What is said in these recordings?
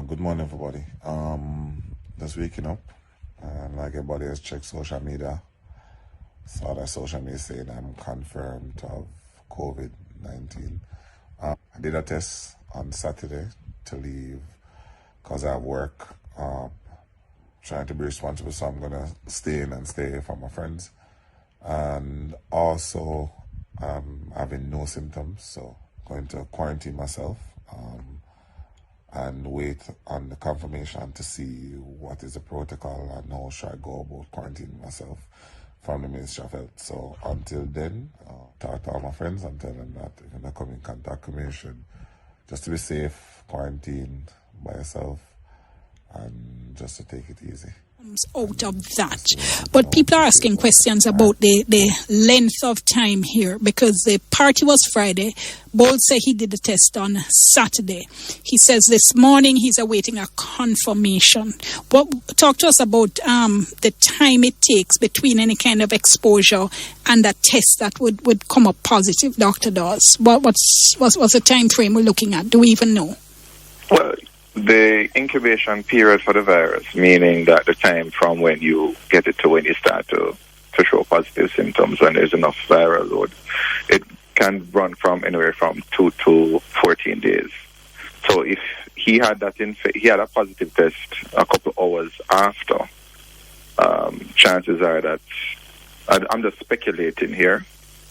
Good morning, everybody. Just waking up, and like everybody has checked social media, saw that social media saying I'm confirmed of COVID-19. I did a test on Saturday to leave because I have work. Trying to be responsible, so I'm gonna stay in and stay from my friends, and also having no symptoms, so going to quarantine myself. And wait on the confirmation to see what is the protocol and how should I go about quarantining myself from the Ministry of Health. So until then, talk to all my friends and tell them that if they come in contact with me, just to be safe, quarantine by yourself, and just to take it easy. Out of that, but people are asking questions about the length of time here, because the party was Friday. Bold said he did the test on Saturday. He says this morning he's awaiting a confirmation. Talk to us about the time it takes between any kind of exposure and a test that would come up positive, Dr. Dawes. What's the time frame we're looking at? Do we even know? Well, the incubation period for the virus, meaning that the time from when you get it to when you start to show positive symptoms, when there's enough viral load, it can run from anywhere from 2 to 14 days. So if he had he had a positive test a couple hours after, chances are that, I'm just speculating here,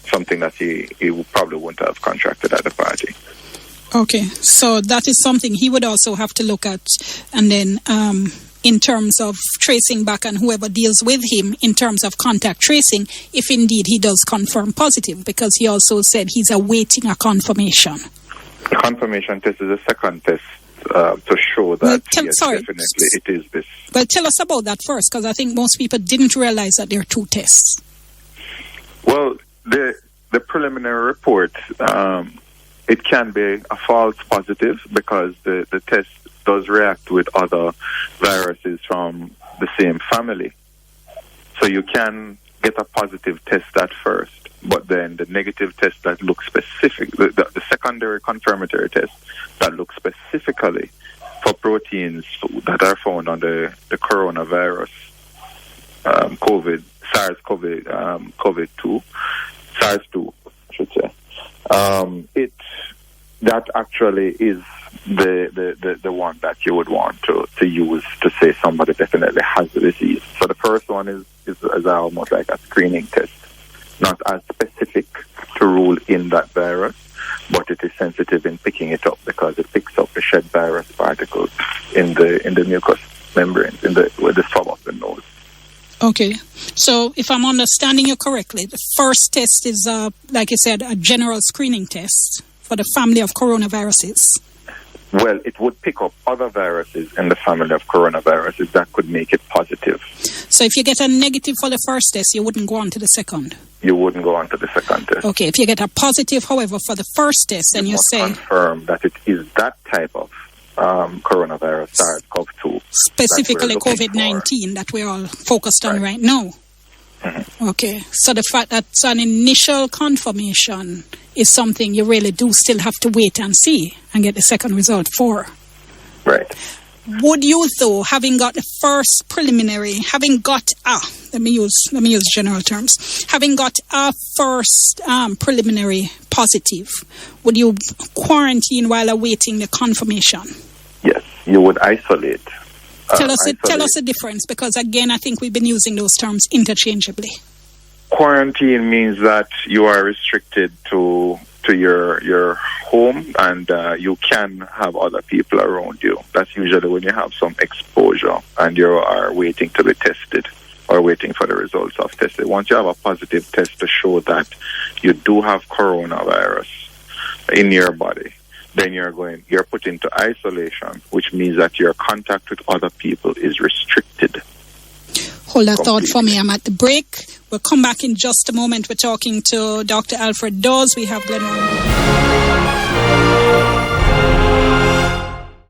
something that he probably wouldn't have contracted at the party. Okay, so that is something he would also have to look at, and then in terms of tracing back and whoever deals with him in terms of contact tracing, if indeed he does confirm positive, because he also said he's awaiting a confirmation. The confirmation test is a second test to show that definitely it is this. Well, tell us about that first, because I think most people didn't realize that there are two tests. Well, the preliminary report, it can be a false positive because the test does react with other viruses from the same family. So you can get a positive test at first, but then the negative test that looks specific, the secondary confirmatory test that looks specifically for proteins that are found on the coronavirus, SARS-CoV-2, SARS-2, I should say. That actually is the one that you would want to use to say somebody definitely has the disease. So the first one is almost like a screening test, not as specific to rule in that virus, but it is sensitive in picking it up because it picks up the shed virus particles in the mucous membranes, with the swab of the nose. Okay, so if I'm understanding you correctly, the first test is, like you said, a general screening test for the family of coronaviruses. Well, it would pick up other viruses in the family of coronaviruses that could make it positive. So if you get a negative for the first test, you wouldn't go on to the second? You wouldn't go on to the second test. Okay, if you get a positive, however, for the first test, and you say... confirm that it is that type of coronavirus, SARS-CoV-2. Specifically COVID-19 that we're all focused on right now. Mm-hmm. Okay, so the fact that it's an initial confirmation is something you really do still have to wait and see and get the second result for. Right. Would you, though, having got the first preliminary, let me use general terms, having got a first preliminary positive, would you quarantine while awaiting the confirmation? Yes, you would isolate. Tell us the difference, because again, I think we've been using those terms interchangeably. Quarantine means that you are restricted to your home, and you can have other people around you. That's usually when you have some exposure and you are waiting to be tested or waiting for the results of testing. Once you have a positive test to show that you do have coronavirus in your body, then you're put into isolation, which means that your contact with other people is restricted. Hold that thought for me. I'm at the break. We'll come back in just a moment. We're talking to Dr. Alfred Dawes. We have Glenn.